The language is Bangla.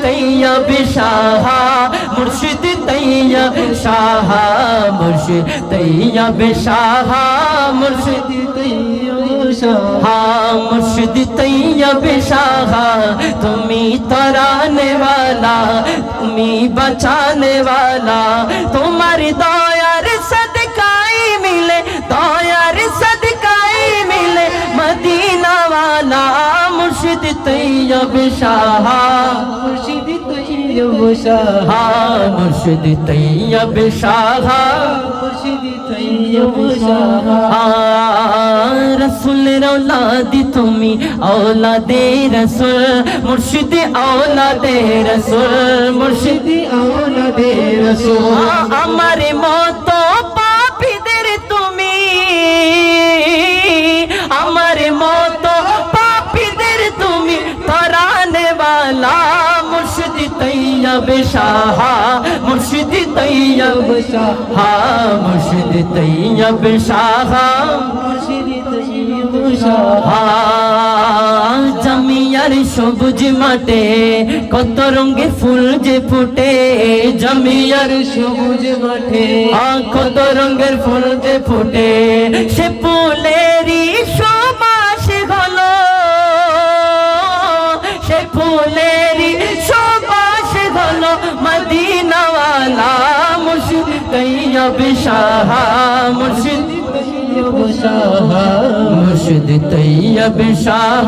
তৈয়ব শাহ মুর্শিদ তৈয়ব শাহ মুর্শিদ তৈয়ব শাহ মুর্শিদ তৈয়ব শাহ মুর্শিদ তৈয়ব শাহ তুমি তরানে वाला তুমি বাঁচানে वाला তোমার দয়ার সদকাই মিলে দয়ার সদকাই মিলে মদিনা वाला মুর্শিদ তৈয়ব শাহ মুর্শিদ তৈয়ব শাহ মুর্শিদ তৈয়ব শাহ মুর্শিদ তৈয়ব শাহ রসুলের औलाद তুমি औलादे रसूल মুর্শিদ औलादे रसूल মুর্শিদ औलादे रसूल আমার মতো পাপীদের তুমি আমার মতো পাপীদের তুমি তরানে वाला মুর্শিদ তৈয়ব শাহ মুর্শিদ তৈয়ব শাহ মুর্শিদ তৈয়ব শাহ মুর্শিদ তৈয়ব শাহ জামিয়ার সবুজ মাঠে কত রঙের ফুল যে ফুটে জামিয়ার সবুজ মাঠে কত রঙের ফুল যে ফুটে সে ফুলেরই সুবাস হলো সে ফুলেরই সুবাস হলো মদিনা वाला মুর্শিদ তৈয়ব শাহ মুর্শিদ তৈয়ব শাহ মুর্শিদ তৈয়ব শাহ